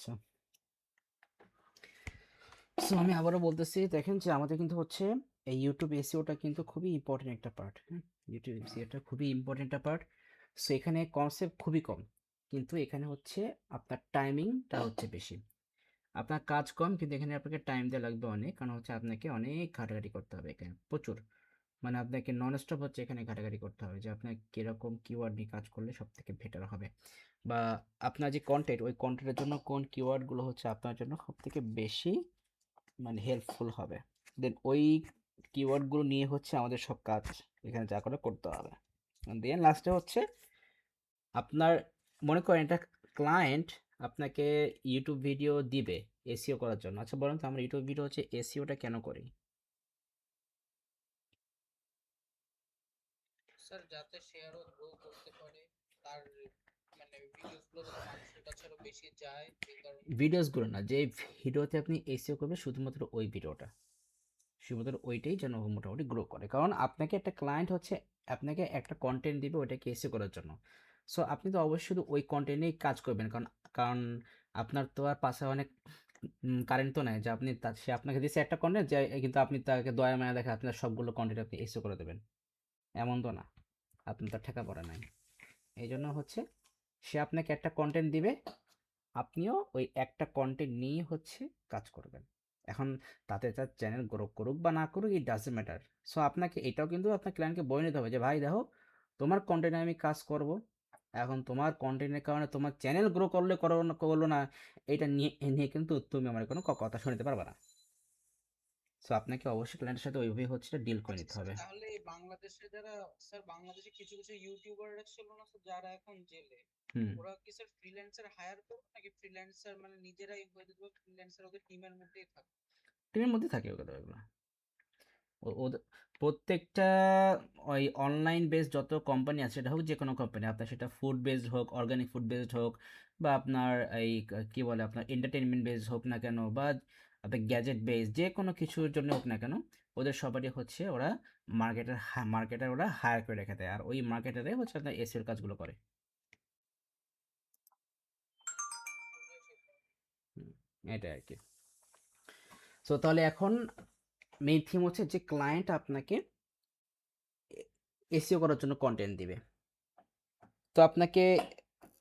আচ্ছা, সো আমি আবারও বলতেছি, দেখেন যে আমাদের কিন্তু হচ্ছে এই ইউটিউব এসইওটা কিন্তু খুবই ইম্পর্টেন্ট একটা পার্ট। হ্যাঁ, ইউটিউব এসইওটা খুবই ইম্পর্টেন্ট একটা পার্ট। সো এখানে কনসেপ্ট খুবই কম, কিন্তু এখানে হচ্ছে আপনার টাইমিংটা হচ্ছে বেশি। আপনার কাজ কম, কিন্তু এখানে আপনাকে টাইম দেওয়া লাগবে অনেক, কারণ হচ্ছে আপনাকে অনেক ঘাটাঘাটি করতে হবে এখানে প্রচুর। মানে আপনাকে নন স্টপ হচ্ছে এখানে ঘাটাঘাটি করতে হবে যে আপনার কীরকম কিওয়ার্ড নিয়ে কাজ করলে সব থেকে বেটার হবে, বা আপনার যে কন্টেন্ট, ওই কন্টেন্টের জন্য কোন কিওয়ার্ডগুলো হচ্ছে আপনার জন্য সব থেকে বেশি মানে হেল্পফুল হবে। দেন ওই কিওয়ার্ডগুলো নিয়ে হচ্ছে আমাদের সব কাজ এখানে যা করে করতে হবে। দেন লাস্টে হচ্ছে আপনার, মনে করেন এটা ক্লায়েন্ট আপনাকে ইউটিউব ভিডিও দিবে এসইও করার জন্য। আচ্ছা বলুন তো, আমরা ইউটিউব ভিডিও হচ্ছে এসইওটা কেন করি? স্যার যাতে সে আরো গ্রো করতে পারে, তার মানে ভিডিওস গুলো যাতে মানুষের কাছে আরো বেশি যায় এই কারণে। ভিডিওসগুলো না, যে ভিডিওতে আপনি এসইও করবে শুধুমাত্র ওই ভিডিওটা, শুধুমাত্র ওইটাই যেন মোটামুটি গ্রো করে। কারণ আপনাকে একটা ক্লায়েন্ট হচ্ছে আপনাকে একটা কন্টেন্ট দিবে ওইটাকে এসে করার জন্য। সো আপনি তো অবশ্যই শুধু ওই কন্টেন্টেই কাজ করবেন, কারণ কারণ আপনার তো আর পাশে অনেক কারেন্ট তো নাই যে আপনি সে আপনাকে দিচ্ছে একটা কন্টেন্ট যে কিন্তু আপনি তাকে দয়া মায়া দেখে আপনার সবগুলো কন্টেন্ট আপনি এসে করে দেবেন, এমন তো না। আপনার তার ঠেকা পড়ে নাই। এই জন্য হচ্ছে সে আপনাকে একটা কন্টেন্ট দিবে, আপনিও ওই একটা কন্টেন্ট নিয়ে হচ্ছে কাজ করবেন। এখন তাতে তার চ্যানেল গ্রো করুক বা না করুক, ইট ডাজন্ট ম্যাটার। সো আপনাকে এটাও কিন্তু আপনার ক্লায়েন্টকে বলে নিতে হবে যে ভাই দেখো, তোমার কন্টেন্টে আমি কাজ করব, এখন তোমার কন্টেন্টের কারণে তোমার চ্যানেল গ্রো করলে করো না করলো না, এটা নিয়ে নিয়ে কিন্তু তুমি আমার কোনো কথা শুনতে পারবে না। সো আপনাকে অবশ্যই ক্লায়েন্টের সাথে ওইভাবে হচ্ছে ডিল করে আচ্ছা নিতে স্যার, হবে। তাহলে বাংলাদেশে যারা, স্যার বাংলাদেশে কিছু কিছু ইউটিউবাররা ছিল না স্যার যারা এখন জেলে, হুম। ওরা কি স্যার ফ্রিল্যান্সার হায়ার করবে নাকি ফ্রিল্যান্সার মানে নিজেরাই হয়ে যেত, ফ্রিল্যান্সার ওদের টিমের মধ্যেই থাকবে? টিমের মধ্যে থাকে ওগুলো ওগুলো। ওদের প্রত্যেকটা ওই অনলাইন বেসড যত কোম্পানি আছে, সেটা হোক যে কোনো কোম্পানি, আপনার সেটা ফুড বেসড হোক, অর্গানিক ফুড বেসড হোক, বা আপনার এই কি বলে আপনার এন্টারটেনমেন্ট বেসড হোক না কেন, বা আপনার গ্যাজেট বেসড যে কোনো কিছুর জন্য হোক না কেন, ওদের সবারই হচ্ছে ওরা মার্কেটার ওরা হায়ার করে রেখে দেয়, আর ওই মার্কেটারে হচ্ছে আপনার এসিওর কাজগুলো করে। হুম, এটাই আর কি। সো তাহলে এখন মেইন থিম হচ্ছে যে ক্লায়েন্ট আপনাকে এসিও করার জন্য কন্টেন্ট দিবে। তো আপনাকে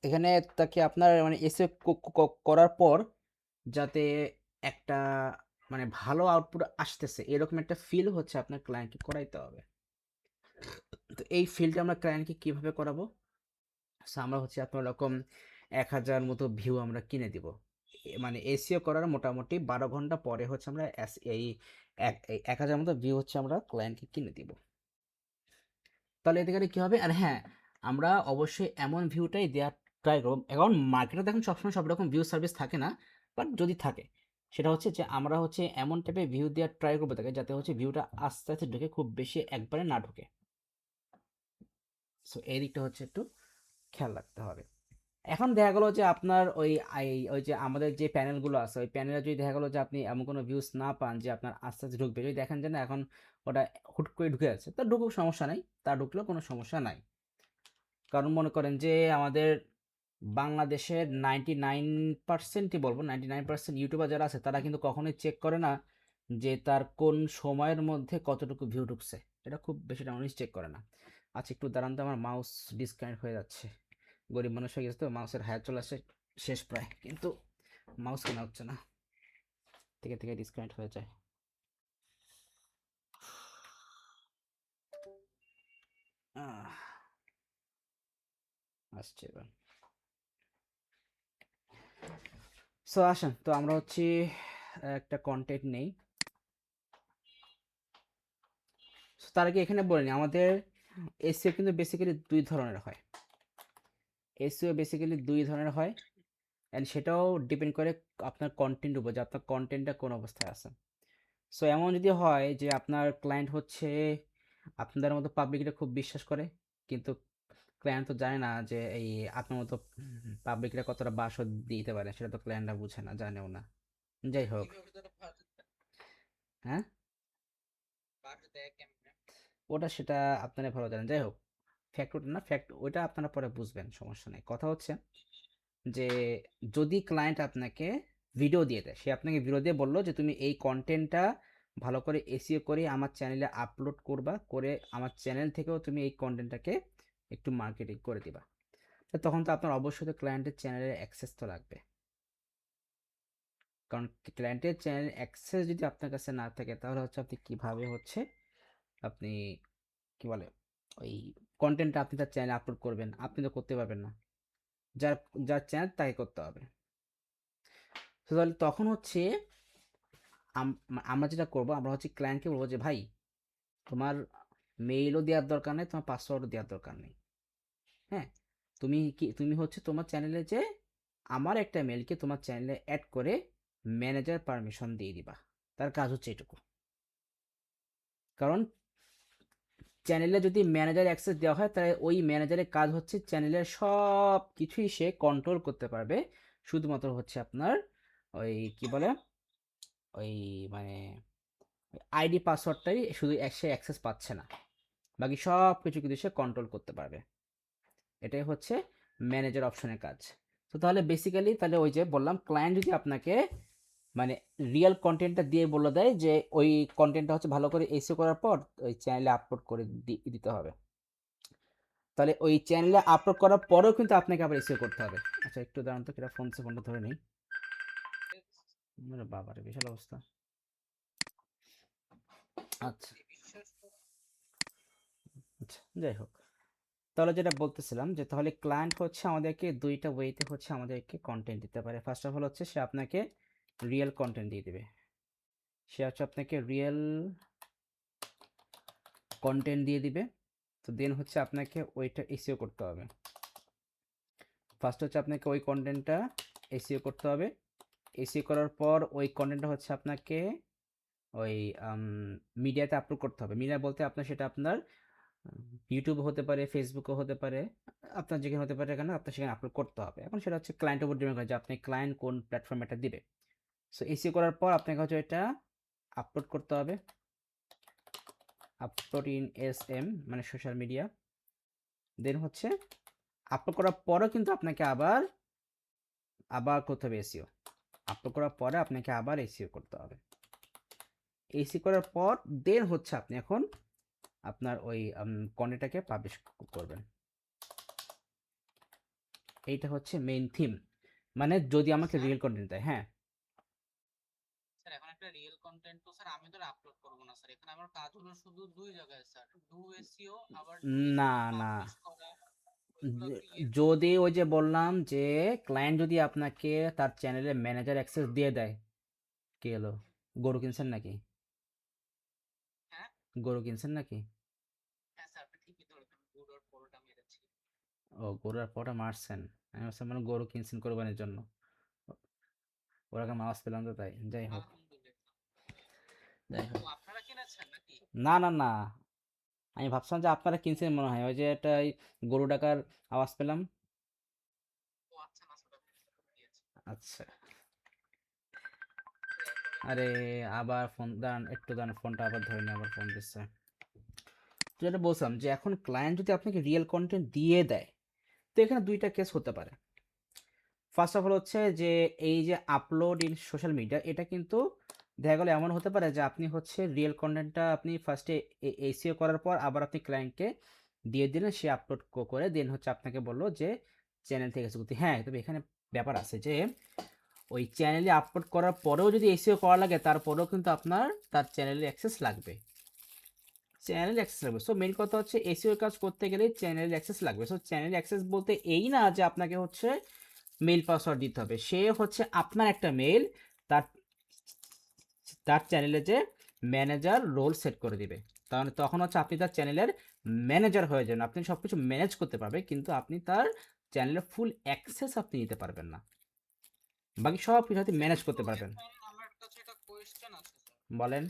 এখানে তাকে আপনার মানে এসে করার পর যাতে একটা মানে ভালো আউটপুট আসতেছে এরকম একটা ফিল হচ্ছে আপনার ক্লায়েন্টকে করাইতে হবে। তো এই ফিলটা আমরা ক্লায়েন্টকে কিভাবে করাবো? So, আমরা হচ্ছে আপনার রকম 1,000 মতো ভিউ আমরা কিনে দিব। মানে এসিও করার মোটামুটি 12 ঘন্টা পরে হচ্ছে আমরা এই 1,000 মতো ভিউ হচ্ছে আমরা ক্লায়েন্টকে কিনে দিব। তাহলে এতে করে কি হবে? আর হ্যাঁ, আমরা অবশ্যই এমন ভিউটাই দেওয়ার ট্রাই করব। এখন মার্কেটে দেখুন সবসময় সব রকম ভিউ সার্ভিস থাকে না, বাট যদি থাকে সেটা হচ্ছে যে আমরা হচ্ছে এমন টাইপের ভিউ দেওয়ার ট্রাই করবো তাকে, যাতে হচ্ছে ভিউটা আস্তে আস্তে ঢুকে, খুব বেশি একবারে না ঢুকে। সো এই দিকটা হচ্ছে একটু খেয়াল রাখতে হবে। এখন দেখা গেলো যে আপনার ওই যে আমাদের যে প্যানেলগুলো আছে, ওই প্যানেলে যদি দেখা গেলো যে আপনি এমন কোনো ভিউজ না পান যে আপনার আস্তে আস্তে ঢুকবে, যদি দেখেন যে না এখন ওটা হুট করে ঢুকে আছে, তা ঢুকুক, সমস্যা নাই, তা ঢুকলেও কোনো সমস্যা নাই। কারণ মনে করেন যে আমাদের বাংলাদেশের 99%ই বলবো, 99% ইউটিউবার যারা আছে তারা কিন্তু কখনোই চেক করে না যে তার কোন সময়ের মধ্যে কতটুকু ভিউ ঢুকছে। এটা খুব বেশি মানুষ চেক করে না। আচ্ছা একটু দাঁড়ান তো, আমার মাউস ডিসকানেক্ট হয়ে যাচ্ছে। গরিব মানুষ হয়ে গেছে তো, মাউসের হায়ার চলে আসে শেষ প্রায়, কিন্তু মাউস কেনা হচ্ছে না, থেকে থেকে ডিসকানেক্ট হয়ে যায়। আহ, আসছে এবার। সো আসেন তো আমরা হচ্ছে একটা কন্টেন্ট নেই। So, তার আগে এখানে বলিনি আমাদের এসইও কিন্তু বেসিক্যালি দুই ধরনের হয়। এসইও বেসিক্যালি দুই ধরনের হয়, অ্যান্ড সেটাও ডিপেন্ড করে আপনার কন্টেন্ট উপর, যে আপনার কন্টেন্টটা কোন অবস্থায় আছে। সো এমন যদি হয় যে আপনার ক্লায়েন্ট হচ্ছে আপনাদের মতো পাবলিকটা খুব বিশ্বাস করে, কিন্তু ক্লায়েন্ট তো জানে না যে এই আপনার মতো পাবলিকরা কতটা বাসও দিতে পারে, সেটা তো ক্লায়েন্টরা বুঝে না, জানেও না। যাই হোক। কিভাবে তারা হ্যাঁ, বাস দেয় কেমনে? ওটা সেটা আপনারা ভালো জানেন। যাই হোক, ফ্যাক্ট ওটা না, ফ্যাক্ট ওইটা আপনারা পরে বুঝবেন, সমস্যা নেই। কথা হচ্ছে যে যদি ক্লায়েন্ট আপনাকে ভিডিও দিয়ে দেয়, সে আপনাকে ভিডিও দিয়ে বললো যে তুমি এই কন্টেন্টটা ভালো করে এসইও করে আমার চ্যানেলে আপলোড করবা, করে আমার চ্যানেল থেকেও তুমি এই কন্টেন্টটাকে একটু মার্কেটিং করে দিবা। তো তখন তো আপনার অবশ্যই তো ক্লায়েন্টের চ্যানেলের অ্যাক্সেস তো লাগবে। কারণ ক্লায়েন্টের চ্যানেল অ্যাক্সেস যদি আপনার কাছে না থাকে তাহলে হচ্ছে আপনি কিভাবে হচ্ছে আপনি কি বলে ওই কন্টেন্টটা আপনি তার চ্যানেলে আপলোড করবেন, আপনি তো করতে পারবেন না। যার যার চ্যানেল তাকে করতে হবে। তো তাহলে তখন হচ্ছে আমরা যেটা করব, আমরা হচ্ছে ক্লায়েন্টকে বলবো যে ভাই তোমার মেইলও দেওয়ার দরকার নেই, তোমার পাসওয়ার্ডও দেওয়ার দরকার নেই। হ্যাঁ, তুমি হচ্ছে তোমার চ্যানেলে যে আমার একটা মেলকে তোমার চ্যানেলে অ্যাড করে ম্যানেজার পারমিশন দিয়ে দিবা। তার কাজ হচ্ছে এটুকু। কারণ চ্যানেলে যদি ম্যানেজার অ্যাক্সেস দেওয়া হয় তাহলে ওই ম্যানেজারের কাজ হচ্ছে চ্যানেলের সব কিছুই সে কন্ট্রোল করতে পারবে। শুধুমাত্র হচ্ছে আপনার ওই কি বলে ওই মানে আইডি পাসওয়ার্ডটাই শুধু সে অ্যাক্সেস পাচ্ছে না, বাকি সব কিছু কিন্তু সে কন্ট্রোল করতে পারবে। এটাই হচ্ছে ম্যানেজার অপশনের কাজ। তো তাহলে বেসিক্যালি তাহলে ওই যে বললাম ক্লায়েন্ট যদি আপনাকে মানে রিয়েল কন্টেন্টটা দিয়ে বলে দেয় যে ওই কন্টেন্টটা হচ্ছে ভালো করে এসইও করার পর ওই চ্যানেলে আপলোড করে দিতে হবে, তাহলে ওই চ্যানেলে আপলোড করার পরেও কিন্তু আপনাকে আবার এসইও করতে হবে। আচ্ছা একটু দাঁড়ান তো, কিরা ফোনটা ধরে নেই। বাবারে বিশাল অবস্থা। আচ্ছা বিশ্বাস করো। আচ্ছা, যাই হোক, তাহলে যেটা বলতেছিলাম যে তাহলে ক্লায়েন্ট হচ্ছে আমাদেরকে দুইটা ওয়েতে হচ্ছে আমাদেরকে কন্টেন্ট দিতে পারে। ফার্স্ট অফ অল হচ্ছে সে আপনাকে রিয়েল কন্টেন্ট দিয়ে দিবে। সে হচ্ছে আপনাকে রিয়েল কন্টেন্ট দিয়ে দিবে। তো দেন হচ্ছে আপনাকে ওইটা এসইও করতে হবে। ফার্স্ট হচ্ছে আপনাকে ওই কন্টেন্টটা এসইও করতে হবে। এসইও করার পর ওই কন্টেন্টটা হচ্ছে আপনাকে ওই মিডিয়াতে আপলোড করতে হবে। মিডিয়া বলতে আপনার সেটা আপনার ইউটিউব হতে পারে, ফেসবুকও হতে পারে, আপনার যেখানে হতে পারে এখানে আপনার সেখানে আপলোড করতে হবে। এখন সেটা হচ্ছে ক্লায়েন্টের উপর ডিপেন্ড করে যে আপনি ক্লায়েন্ট কোন প্ল্যাটফর্মে এটা দিবে। সো এসইও করার পর আপনাকে হচ্ছে এটা আপলোড করতে হবে, আপলোড ইন এসএম মানে সোশ্যাল মিডিয়া। দেন হচ্ছে আপলোড করার পরেও কিন্তু আপনাকে আবার আবার করতে হবে এসইও। আপলোড করার পরে আপনাকে আবার এসইও করতে হবে। এসি করার পর দেন হচ্ছে আপনি এখন আপনার ওই কন্টেন্টটাকে পাবলিশ করবেন। এইটা হচ্ছে মেইন থিম, মানে যদি আমাকে স্যার রিয়েল কন্টেন্ট দেয়। হ্যাঁ, স্যার এখন একটা রিয়েল কন্টেন্ট তো স্যার আমি তো আপলোড করবো না স্যার, এখানে আমার কাজ হলো শুধু দুই জায়গায় স্যার, ডু এসইও আবার ডু না এসইও না, পাবলিশ করা, ওইগুলো ক্রিয়েট করা। যদি ওই যে বললাম যে ক্লায়েন্ট যদি আপনাকে তার চ্যানেলে ম্যানেজার অ্যাক্সেস দিয়ে দেয়। কি হলো, গরু কিনছেন নাকি? হ্যাঁ গরু কিনছেন নাকি? হ্যাঁ স্যার আপনি ঠিকই ধরেছেন, গুড আর পরোটা মেরেছি। ও, গরুর পটা মারছেন। আমি ভাবছিলাম মানে গরু কিনছেন কোরবানির জন্য। ওরকম আওয়াজ পেলাম তো তাই। যাই হোক, আলহামদুলিল্লাহ। যাই ও হোক। আপনারা কিনেছেন নাকি? না না না, আমি ভাবছিলাম যে আপনারা কিনছেন মনে হয়, ওই যে একটা এই গরু ডাকার আওয়াজ পেলাম। ও আচ্ছা না স্যার, আপনি দিয়েছেন। আচ্ছা, এরপরে আরে আবার ফোন দাঁড়ান, একটু দাঁড়ান, ফোনটা আবার ধরে নিয়ে আবার ফোন দিচ্ছে। তো যেটা বলছিলাম যে এখন ক্লায়েন্ট যদি আপনাকে রিয়েল কন্টেন্ট দিয়ে দেয়, তো এখানে দুইটা কেস হতে পারে। ফার্স্ট অফ অল হচ্ছে যে এই যে আপলোড ইন সোশ্যাল মিডিয়া, এটা কিন্তু দেখা গেলো এমন হতে পারে যে আপনি হচ্ছে রিয়েল কন্টেন্টটা আপনি ফার্স্টে এসইও করার পর আবার আপনি ক্লায়েন্টকে দিয়ে দিলেন, সে আপলোড করে দেন হচ্ছে আপনাকে বললো যে চ্যানেল থেকে এসে করতে। হ্যাঁ, তবে এখানে ব্যাপার আছে যে ওই চ্যানেলে আপলোড করার পরেও যদি এসইও করা লাগে তারপরেও কিন্তু আপনার তার চ্যানেলে অ্যাক্সেস লাগবে। চ্যানেল অ্যাক্সেস লাগবে। সো মেইন কথা হচ্ছে এসইও কাজ করতে গেলে চ্যানেল অ্যাক্সেস লাগবে। সো চ্যানেল অ্যাক্সেস বলতে এই না যে আপনাকে হচ্ছে মেইল পাসওয়ার্ড দিতে হবে। সে হচ্ছে আপনার একটা মেইল তার তার চ্যানেলে যে ম্যানেজার রোল সেট করে দিবে। তাহলে তখন হচ্ছে আপনি তার চ্যানেলের ম্যানেজার হয়ে যাবেন, আপনি সব কিছু ম্যানেজ করতে পারবেন, কিন্তু আপনি তার চ্যানেলের ফুল অ্যাক্সেস আপনি নিতে পারবেন না, বাকি সব কিছু আপনি স্যার ম্যানেজ কিন্তু করতে পারবেন। এখন আমার কাছে একটা কোয়েশ্চেন আছে স্যার। বলেন।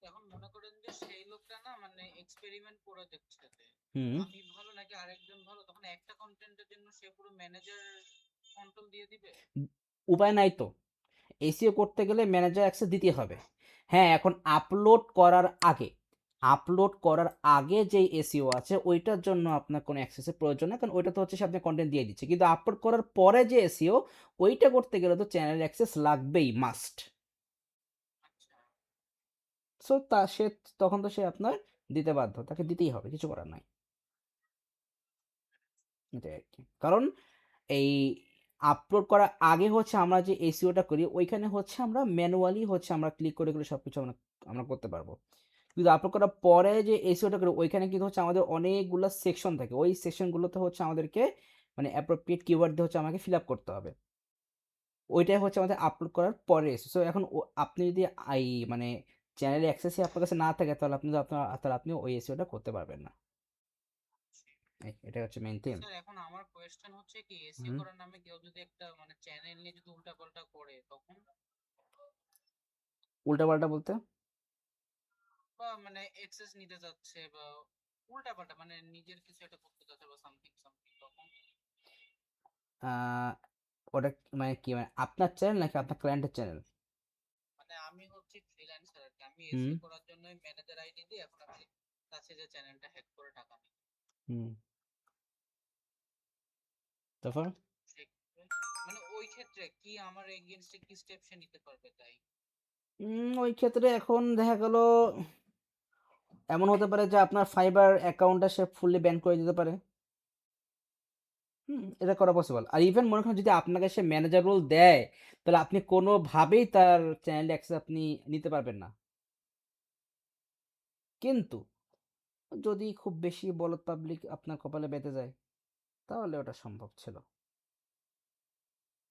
এখন মনে করেন যে সেই লোকটা না মানে এক্সপেরিমেন্ট করে দেখছে যে হুম। আমি ভালো নাকি আরেকজন ভালো, তখন একটা কন্টেন্টের জন্য সে পুরো ম্যানেজার কন্ট্রোল দিয়ে দিবে। উপায় নাই তো, এসইও করতে গেলে ম্যানেজার অ্যাক্সেস দিতে হবে। হ্যাঁ, এখন আপলোড করার আগে আপলোড করার আগে যেই এসইও আছে ওইটার জন্য আপনার কোনো অ্যাক্সেসের প্রয়োজন নেই, কারণ ওইটা তো হচ্ছে সে আপনি কন্টেন্ট দিয়ে দিচ্ছে, কিন্তু আপলোড করার পরে যে এসইও ওইটা করতে গেলে তো চ্যানেল অ্যাক্সেস লাগবেই, মাস্ট। আচ্ছা সো তা সে তখন তো সে আপনার দিতে বাধ্য, তাকে দিতেই হবে, কিছু করার নাই। এটাই আর কি, কারণ এই আপলোড করার আগে হচ্ছে আমরা যে এসইওটা করি ওইখানে হচ্ছে আমরা ম্যানুয়ালি হচ্ছে আমরা ক্লিক করে করে সব কিছু আমরা আমরা করতে পারবো, কিন্তু আপলোড করার পরে যে এসইওটা করি ওইখানে কিন্তু হচ্ছে আমাদের অনেকগুলো সেকশন থাকে, ওই সেকশনগুলোতে হচ্ছে আমাদেরকে মানে অ্যাপ্রোপ্রিয়েট কিওয়ার্ড দিয়ে হচ্ছে আমাকে ফিল আপ করতে হবে, ওইটাই হচ্ছে আমাদের আপলোড করার পরে এসে। সো এখন আপনি যদি এই মানে চ্যানেলে অ্যাক্সেসই আপনার কাছে না থাকে তাহলে আপনি তাহলে আপনি ওই এসইওটা করতে পারবেন না। এটাই হচ্ছে মেইন থিম। স্যার, এখন আমার কোয়েশ্চেন হচ্ছে কি, এসিও হুম। করার নামে কেউ যদি একটা মানে চ্যানেল নিয়ে যদি উল্টাপাল্টা করে তখন, উল্টাপাল্টা বলতে? বা মানে এক্সেস নিতে যাচ্ছে বা উল্টাপাল্টা মানে নিজের কিছু একটা করতে যাচ্ছে বা সামথিং সামথিং, তখন আহ, ওটা মানে কি, মানে আপনার চ্যানেল নাকি আপনার ক্লায়েন্টের চ্যানেল? মানে আমি হচ্ছে ফ্রিল্যান্সার আর কি, আমি হুম। এসিও করার জন্য ম্যানেজার আইডি দিই, এখন আমি কাছে যে চ্যানেলটা হ্যাক করে টাকা নিই, হুম। তারপর মানে ওই ক্ষেত্রে কি আমার এগেইনস্টে কি স্টেপ সে নিতে পারবে তাই? ওই ক্ষেত্রে এখন দেখা গেল এমন হতে পারে যে আপনার ফাইবার অ্যাকাউন্টটা সে ফুললি ব্যান করে দিতে পারে। এটা করা পসিবল। আর ইভেন মনে করেন যদি আপনাকে সে ম্যানেজার রোল দেয় তাহলে আপনি কোনোভাবেই তার চ্যানেল অ্যাক্সেস আপনি নিতে পারবেন না। কিন্তু যদি খুব বেশি বলদ পাবলিক আপনার কপালে বেঁধে যায় তাহলে ওটা সম্ভব ছিল।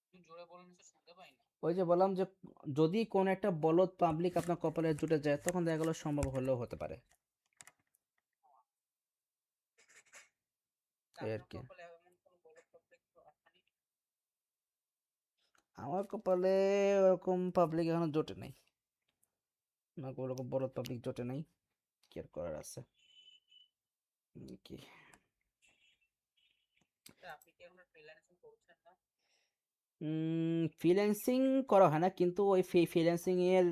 একটু জোরে বলেন স্যার, শুনতে পাই না। ওই যে বললাম যে যদি কোনো একটা বলদ পাবলিক আপনার কপালে জুটে যায় তখন দেখা গেল সম্ভব হলেও হতে পারে। তা এই আর আপনার কি। কপালে এমন কোনো বড় প্রবলেম তো আসেনি? আমার কপালে ওরকম পাবলিক এখনো জোটে নাই, না ওরকম বলদ পাবলিক জোটে নাই, কি আর করার আছে। কি স্যার, আপনি কি এখন ফ্রিল্যান্সিং করছেন না? ফ্রিল্যান্সিং করা হয় না, কিন্তু ওই ফ্রিল্যান্সিং এর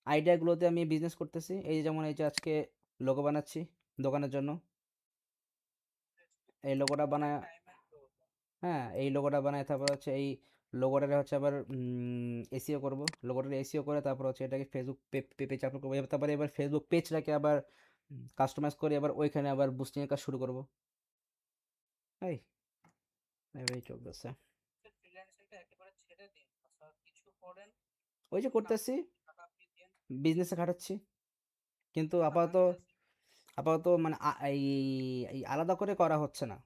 আইডিয়াগুলোতে আমি বিজনেস করতেছি। এই যে যেমন এই যে আজকে লোগো বানাচ্ছি দোকানের জন্য, এই লোগোটা অনেক বানায়। টাইমের প্রয়োজন। হ্যাঁ, এই লোগোটা বানায় তারপর হচ্ছে এই লোগোটারে হচ্ছে আবার এসিও করব, লোগোটারে এসিও করে তারপর হচ্ছে এটাকে ফেসবুক পেজ আপলোড করবো, তারপরে এবার ফেসবুক পেজটাকে আবার কাস্টমাইজ করে আবার ওইখানে আবার বুস্টিংয়ের কাজ শুরু করব। এই এভাবেই চলতেছে। স্যার, ফ্রিল্যান্সিংটা একেবারে ছেড়ে দিন, স্যার কিছু করেন, ওই যে কিছু কাজ করতেছি, করেন, টাকা আপনি দেন। বিজনেসে খাটাচ্ছি, কিন্তু আপাতত খাটাচ্ছেন, আপাতত মানে এই এই আলাদা করে করা হচ্ছে না।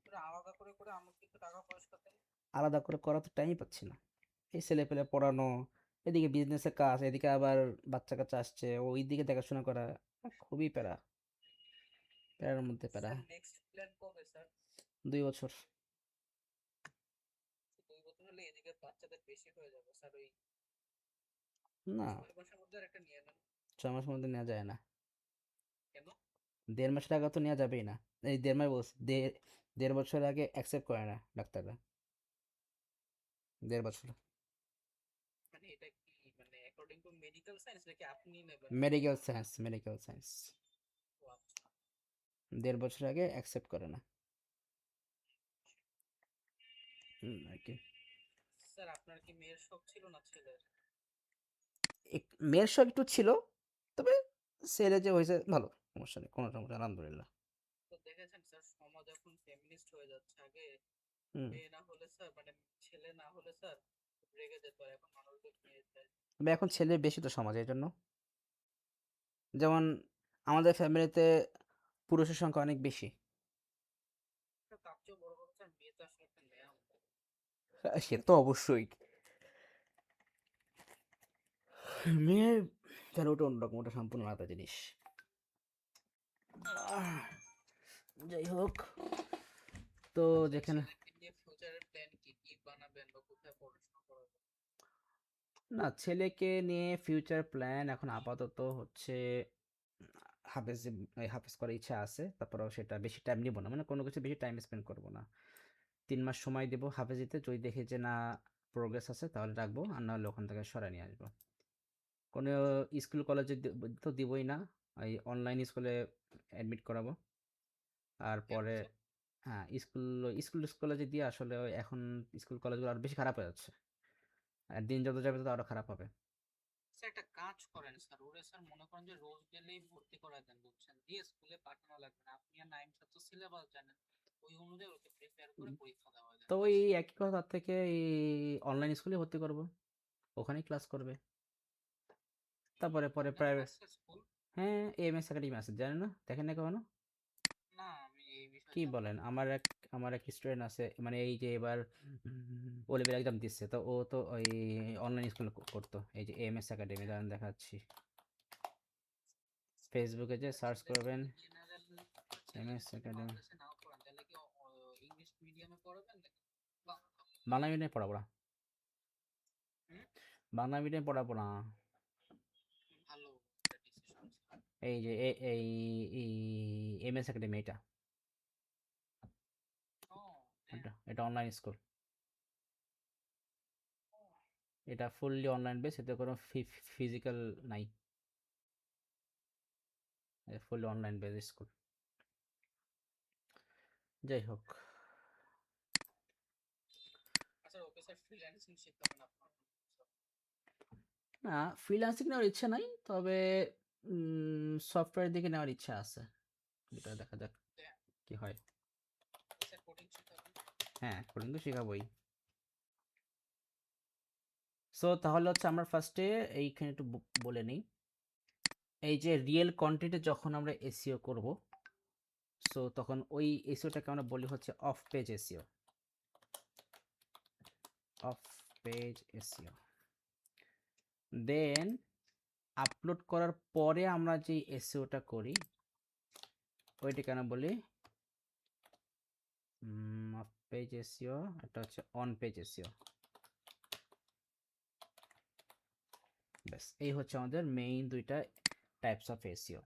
পুরো আলাদা করে করে আমাকে একটু টাকা পয়সা দেন। আলাদা করে করার তো টাইমই পাচ্ছি না, এই ছেলে পেলে পড়ানো, এদিকে বিজনেসের কাজ, এদিকে আবার বাচ্চা কাচ্চা আসছে ওই দিকে দেখাশোনা করা, খুবই প্যারা, প্যারার মধ্যে প্যারা। স্যার, নেক্সট প্ল্যান কবে স্যার? 2 বছর। 2 বছর হলে এদিকে বাচ্চাদের বেশি হয়ে যাবে স্যার, ওই না, 6 মাসের মধ্যে আর একটা নিয়ে নেন। 6 মাসের মধ্যে নেওয়া যায় না, কেন? 1.5 মাসের আগে তো নেওয়া যাবেই না। এই 1.5 মাস বলছি, 1.5 বছর আগে অ্যাকসেপ্ট করে না ডাক্তাররা, 1.5 বছর। মানে এটা কি মানে অ্যাকর্ডিং টু মেডিকেল সায়েন্স নাকি আপনি নেবেন না? Medical science, medical science. ও আচ্ছা। 1.5 বছর আগে অ্যাকসেপ্ট করে না। আর কি। স্যার, আপনার কি মেয়ের শখ ছিল না ছেলের? মেয়ের শখ একটু ছিল, তবে ছেলে যে হয়েছে ভালো, সমস্যা নেই, কোনো সমস্যা, আলহামদুলিল্লাহ। তো দেখেছেন স্যার, সমাজ এখন ফেমিনিস্ট হয়ে যাচ্ছে। আগে হুম। মেয়ে না হলে স্যার মানে ছেলে না হলে স্যার খুব রেগে যেত, আর এখন মানুষদের মেয়ে চায়। তবে এখন ছেলে বেশি তো সমাজে, এই জন্য যেমন আমাদের ফ্যামিলিতে পুরুষের সংখ্যা অনেক বেশি। তার চেয়েও বড় কথা স্যার, মেয়ে তো আসলে একটা নেয়াম। সে তো অবশ্যই, মেয়ে ফেলে ওটা অন্যরকম, ওটা সম্পূর্ণ আলাদা জিনিস। আহ, যাই হোক, তো স্যার, যেখানে ছেলেকে নিয়ে ফিউচারের প্ল্যান কি, কি বানাবেন বা কোথায় পড়াশোনা করাবেন? না, ছেলেকে নিয়ে ফিউচার প্ল্যান এখন আপাতত হচ্ছে হাফেজ, হাফেজ করার ইচ্ছা আছে, তারপরেও সেটা বেশি টাইম নিব না, মানে কোনো কিছু বেশি টাইম স্পেন্ড করবো না। 3 মাস সময় দেবো হাফেজিতে, যদি দেখি যে না প্রোগ্রেস আছে তাহলে রাখবো, আর নাহলে ওখান থেকে সরাই নিয়ে আসবো। কোনো স্কুল কলেজে তো দিবই না, এই অনলাইন স্কুলে অ্যাডমিট করাবো। আর পরে এবছর হ্যাঁ, স্কুল কলেজে দিয়ে আসলে এখন স্কুল কলেজগুলো আরো বেশি খারাপ হয়ে যাচ্ছে, আর দিন যত যাবে তত আরো খারাপ হবে। স্যার একটা কাজ করেন স্যার, ওরে স্যার মনে করেন যে রোজ ডেলি ভর্তি করায় দেন, বুঝছেন, দিয়ে স্কুলে পাঠানো লাগবে না, আপনি আর নাইম স্যার তো সিলেবাস জানেন, ওই অনুযায়ী ওকে প্রিপেয়ার করে পরীক্ষা দেওয়া দেন তো ওই ব্যাস। একই কথা, তার থেকে এই অনলাইন স্কুলে ভর্তি করব, ওখানেই ক্লাস করবে। তারপরে পরে আপনাদের প্রাইভেট, আছে স্কুল? হ্যাঁ এমএস একাডেমি আছে, জানেন না, দেখেন না কখনো? না, আমি এই বিষয়ে কি জানতাম বলেন, না। আমার এক স্টুডেন্ট আছে, মানে এই যে এবার ও লেভেল এক্সাম দিচ্ছে, তো ও তো ওই অনলাইন স্কুল করতো, এই যে এমএস একাডেমি, দাঁড়ান দেখাচ্ছি, ফেসবুকে যে সার্চ ছেলে করবেন যদি জেনারেল, ছেলে এমএস যদি একাডেমি। বাংলাদেশে নাও পড়েন তাহলে কি ইংলিশ মিডিয়ামে পড়াবেন নাকি বাংলা মিডিয়ামে পড়াবো না, হুম? বাংলা মিডিয়ামে পড়াবো না। ভালো একটা ডিসিশন স্যার। এই যে এই এমএস একাডেমি, এটা ও দেন। এটা অনলাইন স্কুল, এটা ফুললি অনলাইন বেস, এতে কোনো ফিজিক্যাল নাই, ফুললি অনলাইন বেস স্কুল। যাই হোক, আচ্ছা ওকে স্যার ফ্রিল্যান্সিং শেখাবেন আপনার? না ফ্রিল্যান্সিং নেওয়ার ইচ্ছা নাই, তবে সফটওয়্যার দিকে নেওয়ার ইচ্ছা আছে, এটা দেখা যাক দেন কি হয়। স্যার কোডিং শেখাবেন? হ্যাঁ, কোডিং তো শেখাবোই। সো তাহলে হচ্ছে আমরা ফার্স্টে এইখানে একটু বলে নিই, এই যে রিয়েল কন্টেন্টে যখন আমরা এসইও করব, সো তখন ওই এসইওটাকে আমরা বলি হচ্ছে off page SEO, off page SEO. Then upload করার পরে আমরা যে এসইওটা করি ওইটাকে আমরা বলি অফ পেজ এসইও, এটা হচ্ছে অন পেজ এসইও। ব্যাস, এই হচ্ছে আমাদের মেইন দুইটা types of SEO.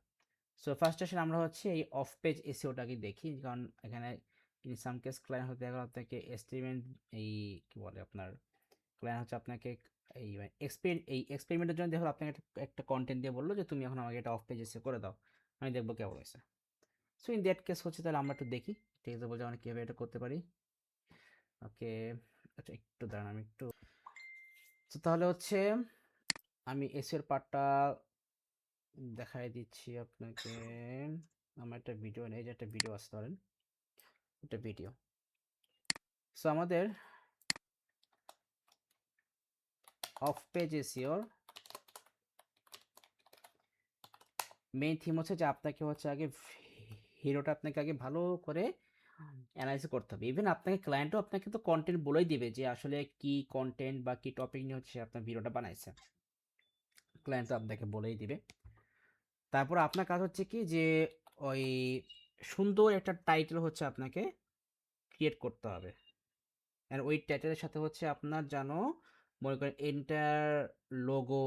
So first আসলে আমরা হচ্ছে এই অফ পেজ এসইওটাকে দেখি, কারণ এখানে ইন সাম কেস ক্লায়েন্ট হতে গেলে আপনাকে এস্টিমেট, এই কি বলে আপনার ক্লায়েন্ট হচ্ছে আপনাকে এই এক্সপেরিমেন্টের জন্য দেখো আপনাকে একটা কন্টেন্ট দিয়ে বললো যে তুমি এখন আমাকে এটা অফ পেজ এসিও করে দাও, আমি দেখবো কেমন হয়েছে। সো ইন দ্যাট কেস হচ্ছে তাহলে আমরা একটু দেখি, ঠিক আছে, বলছে আমরা কীভাবে এটা করতে পারি। ওকে, আচ্ছা একটু দাঁড়ান, আমি একটু, তো তাহলে হচ্ছে আমি এসিওর পার্টটা দেখাই দিচ্ছি আপনাকে। আমার একটা ভিডিও নেই, যে একটা ভিডিও আছে ধরেন, একটা ভিডিও। সো আমাদের of page Azure main theme হচ্ছে যে আপনাকে হচ্ছে আগে হিরোটা আপনাকে আগে ভালো করে অ্যানালাইসিস করতে হবে। ইভেন আপনাকে ক্লায়েন্টও আপনাকে তো কন্টেন্ট বলেই দিবে যে আসলে কি কন্টেন্ট বা কি টপিক নিয়ে হচ্ছে আপনার ভিডিওটা বানাইছে, ক্লায়েন্ট তো আপনাকে বলেই দিবে। তারপর আপনার কাজ হচ্ছে কি যে ওই সুন্দর একটা টাইটেল হচ্ছে আপনাকে ক্রিয়েট করতে হবে, আর ওই টাইটেলের সাথে হচ্ছে আপনার জানো মনে করেন এন্টার লোগো,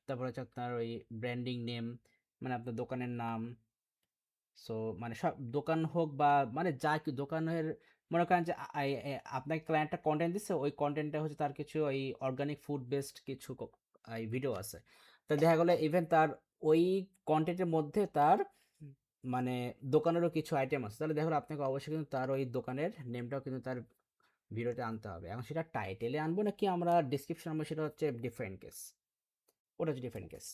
তারপর হচ্ছে আপনার ওই ব্র্যান্ডিং নেম, মানে আপনার দোকানের নাম। সো মানে সব দোকান হোক বা মানে যা কি দোকানের, মনে করেন যে আপনার ক্লায়েন্টটা কন্টেন্ট দিচ্ছে, ওই কন্টেন্টটা হচ্ছে তার কিছু ওই অর্গানিক ফুড বেসড কিছু এই ভিডিও আছে, তো দেখা গেলো ইভেন তার ওই কন্টেন্টের মধ্যে তার মানে দোকানেরও কিছু আইটেম আছে, তাহলে দেখো আপনাকে অবশ্যই কিন্তু তার ওই দোকানের নেমটাও কিন্তু তার ভিডিওতে আনতে হবে। এখন সেটা টাইটেলে আনবো নাকি আমরা ডিসক্রিপশন আনবো, সেটা হচ্ছে ডিফারেন্ট কেস, ওটা হচ্ছে ডিফারেন্ট কেস।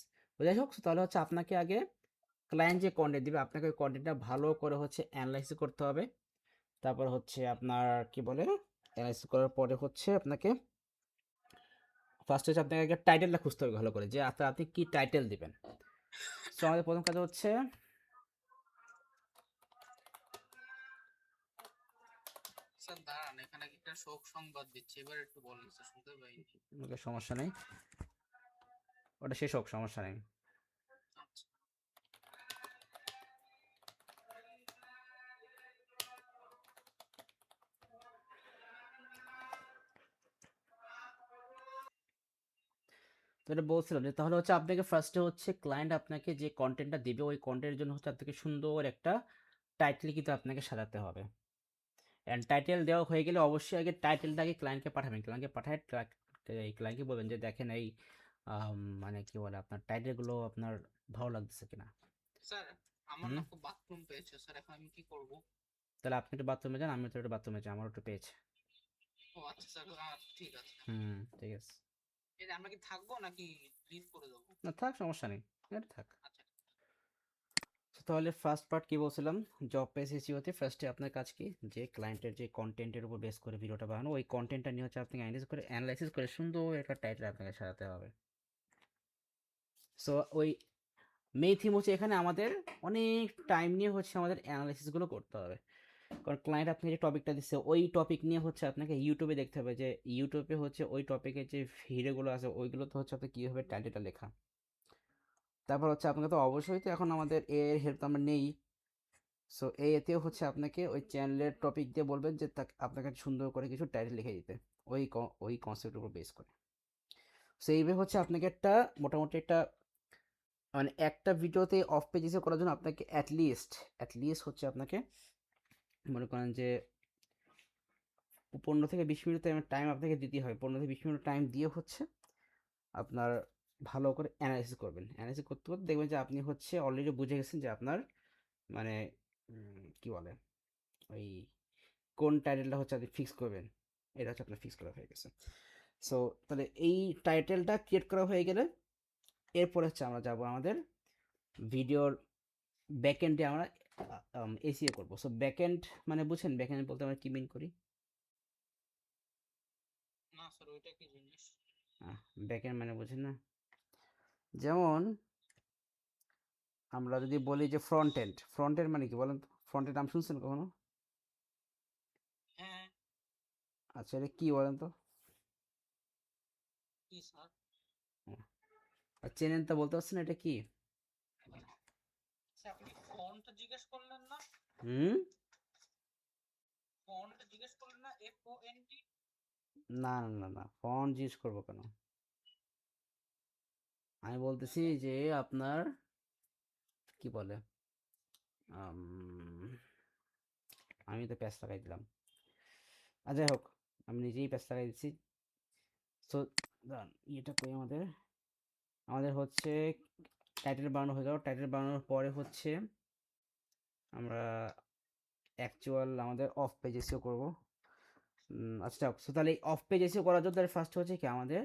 যাই হোক, তাহলে হচ্ছে আপনাকে আগে ক্লায়েন্ট যে কন্টেন্ট দিবে আপনাকে ওই কন্টেন্টটা ভালো করে হচ্ছে অ্যানালাইসিস করতে হবে। তারপর হচ্ছে আপনার কি বলে অ্যানালাইসিস করার পরে হচ্ছে আপনাকে ফার্স্ট হচ্ছে আপনাকে আগে টাইটেলটা খুঁজতে হবে ভালো করে, যে আপনি কি টাইটেল দিবেন। সো আমাদের প্রথম কাজ হচ্ছে, স্যার দাঁড়ান, এখানে একটা শোক সংবাদ দিচ্ছে, এবার একটু বলেন স্যার, শুনতে পাইনি। ওকে সমস্যা নেই, ওটা শেষ হোক, সমস্যা নেই। আচ্ছা তো এটা বলছিলাম যে তাহলে হচ্ছে আপনাকে ফার্স্টে হচ্ছে ক্লায়েন্ট আপনাকে যে কন্টেন্টটা দিবে ওই কন্টেন্টের জন্য হচ্ছে আপনাকে সুন্দর একটা টাইটেল কিন্তু আপনাকে সাজাতে হবে। অ্যান্ড টাইটেল দেওয়া হয়ে গেলে অবশ্যই আগে টাইটেলটাকে ক্লায়েন্টকে পাঠাবেন, ক্লায়েন্টকে পাঠায় এই ক্লায়েন্টকে বলবেন যে দেখেন এই মানে কি বলে আপনার টাইটেলগুলো আপনার ভালো লাগতেছে কিনা। স্যার আমার হুম, না খুব বাথরুম পেয়েছে স্যার, এখন আমি কি করব? তাহলে আপনি একটু বাথরুমে যান, আমি তো একটু বাথরুমে যাই, আমার একটু পেয়েছে। ও আচ্ছা স্যার, ঠিক আছে। হুম, ঠিক আছে। এই আমরা কি থাকবো নাকি লিভ করে দেবো? না থাক, সমস্যা নেই, এটা থাক। আচ্ছা। তো তাহলে ফার্স্ট পার্ট কি বলছিলাম, জব পেজ এসইওতে ফার্স্টে আপনার কাজ কি, যে ক্লায়েন্টের যে কন্টেন্টের উপর বেস করে ভিডিওটা বানানো, ওই কন্টেন্টটা নিয়ে হচ্ছে আপনাকে অ্যানালাইসিস করে সুন্দর একটা টাইটেল আপনাকে সাজাতে হবে। সো ওই মেইন থিম হচ্ছে এখানে আমাদের অনেক টাইম নিয়ে হচ্ছে আমাদের অ্যানালাইসিসগুলো করতে হবে। কারণ ক্লায়েন্ট আপনাকে যে টপিকটা দিচ্ছে ওই টপিক নিয়ে হচ্ছে আপনাকে ইউটিউবে দেখতে হবে যে ইউটিউবে হচ্ছে ওই টপিকের যে ভিডিওগুলো আছে ওইগুলো তো হচ্ছে আপনি কীভাবে টাইটেলটা লেখা। তারপর হচ্ছে আপনাকে তো অবশ্যই তো এখন আমাদের এর হেল্প আমরা নেই। সো এতেও হচ্ছে আপনাকে ওই চ্যানেলের টপিক দিয়ে বলবেন যে আপনাকে সুন্দর করে কিছু টাইটেল লিখে দিতে ওই কনসেপ্টের উপর বেস করে। সো এইভাবে হচ্ছে আপনাকে একটা মোটামুটি একটা মানে একটা ভিডিওতে অফ পেজ হিসেবে করার জন্য আপনাকে অ্যাটলিস্ট হচ্ছে আপনাকে মনে করেন যে 15 থেকে 20 মিনিট টাইম আপনাকে দিতেই হবে। 15 থেকে 20 মিনিট টাইম দিয়ে হচ্ছে আপনার ভালো করে অ্যানালাইসিস করবেন। অ্যানালাইসিস করতে করতে দেখবেন যে আপনি হচ্ছে অলরেডি বুঝে গেছেন যে আপনার মানে কি বলে ওই কোন টাইটেলটা হচ্ছে আপনি ফিক্স করবেন, এটা হচ্ছে আপনার ফিক্স করা হয়ে গেছে। সো তাহলে এই টাইটেলটা ক্রিয়েট করা হয়ে গেলে এরপরে হচ্ছে আমরা যাব আমাদের ভিডিওর ব্যাকএন্ডে আমরা এসিও করবো। সো ব্যাকএন্ড মানে বুঝছেন, ব্যাকএন্ড বলতে আমরা কি মিন করি? না স্যার, ওইটা কি জিনিস? ব্যাকএন্ড মানে বুঝেন না, যেমন আমরা যদি বলি যে ফ্রন্ট এন্ড মানে কি বলেন তো? ফ্রন্ট এন্ড নাম শুনছেন কখনো? হ্যাঁ। আচ্ছা, এটা কি বলেন তো? কি স্যার? হুম, আর চেনেন তো বলতে পারছেন এটা কি? স্যার আপনি ফন্ট জিজ্ঞেস করলেন না? হুম, ফন্ট জিজ্ঞেস করলেন না, FONT? না না না না, ফন্ট জিজ্ঞেস করবো কেন? আমি বলতেছি তাহলে যে আপনার কি বলে আম, আমি তো প্যাচ লাগাই দিলাম। আর যাই হোক, আমি নিজেই প্যাচ লাগাই দিচ্ছি। সো এটা কই আমাদের, আমাদের হচ্ছে টাইটেল বানানো হয়ে গেল। টাইটেল বানানোর পরে হচ্ছে আমরা অ্যাকচুয়াল আমাদের অফ পেজ এসিও করবো। আচ্ছা, সো তাহলে এই অফ পেজ এসিও করার জন্য তাহলে ফার্স্ট হচ্ছে কি আমাদের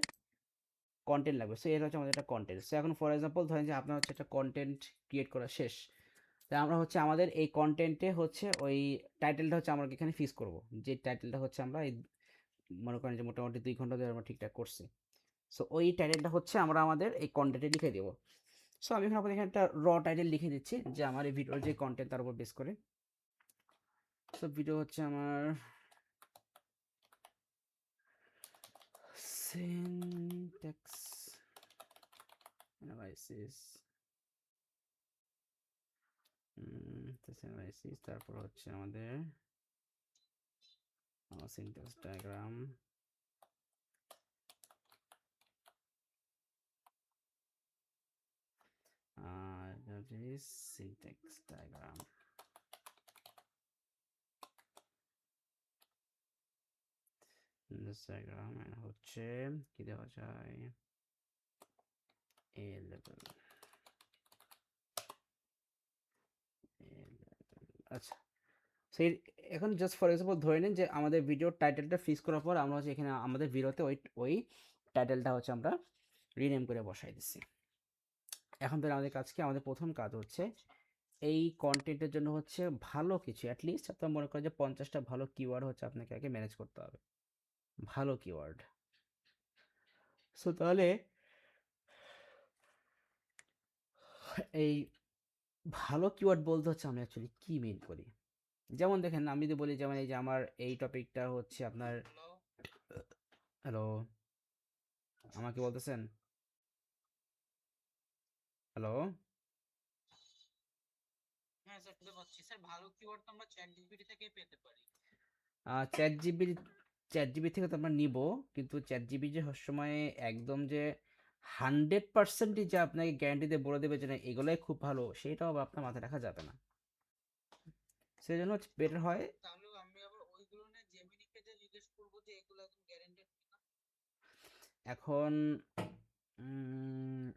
কন্টেন্ট লাগবে। সো এটা হচ্ছে আমাদের একটা কন্টেন্ট। সো এখন ফর এক্সাম্পল ধরেন যে আপনার হচ্ছে একটা কন্টেন্ট ক্রিয়েট করা শেষ, তাই আমরা হচ্ছে আমাদের এই কন্টেন্টে হচ্ছে ওই টাইটেলটা হচ্ছে আমরা এখানে ফিক্স করব, যে টাইটেলটা হচ্ছে আমরা এই মনে করেন যে মোটামুটি 2 ঘন্টা ধরে আমরা ঠিকঠাক করছি। সো ওই টাইটেলটা হচ্ছে আমরা আমাদের এই কন্টেন্টে লিখে দেবো। সো আমি এখন আপনাদের এখানে একটা টাইটেল লিখে দিচ্ছি যে আমার এই ভিডিওর যে কন্টেন্ট তার উপর বেস করে। সো ভিডিও হচ্ছে আমার সিনট্যাক্স অ্যানালাইসিস, অ্যানালাইসিস, তারপর হচ্ছে আমাদের syntax diagram, that is syntax diagram. This diagram and হচ্ছে কি দেওয়া যায়, a level, আচ্ছা। সেই এখন জাস্ট ফর এক্সাম্পল ধরে নিন যে আমাদের ভিডিওর টাইটেলটা ফিক্স করার পর আমরা হচ্ছে এখানে আমাদের ভিডিওতে ওই টাইটেলটা হচ্ছে আমরা রিনেম করে বসাই দিচ্ছি। এখন তাহলে আমাদের কাজ কি, আমাদের প্রথম কাজ হচ্ছে এই কন্টেন্টের জন্য হচ্ছে ভালো কিছু অ্যাটলিস্ট আপনার মনে করেন যে 50টা ভালো কিওয়ার্ড হচ্ছে আপনাকে আগে ম্যানেজ করতে হবে, ভালো কিওয়ার্ড। সো তাহলে এই ভালো কিওয়ার্ড বলতে হচ্ছে আমরা অ্যাকচুয়ালি কি মিন করি। যেমন দেখেন আমি যদি বলি, যেমন এই যে আমার এই টপিকটা হচ্ছে আপনার, হ্যালো? হ্যালো, আমাকে বলতেছেন? হ্যালো, হ্যাঁ স্যার, শুনতে পাচ্ছি স্যার। ভালো কিওয়ার্ড তো আমরা চ্যাট জিপিটি থেকে পেতে পারি। চ্যাট জিবি, চ্যাট জিবি থেকে তো আমরা নিব, কিন্তু চ্যাট জিবি যে সবসময় একদম যে 100%ই যে আপনাকে গ্যারান্টিতে বলে দেবে যে না এগুলোই খুব ভালো, সেটাও আবার আপনার মাথায় রাখা যাবে না। সেই জন্য বেটার হয় তাহলে আমি আবার ওইগুলো নিয়ে জেমিনিকে যে জিজ্ঞেস করবো যে এগুলো একদম গ্যারান্টেড কিনা? এখন উম,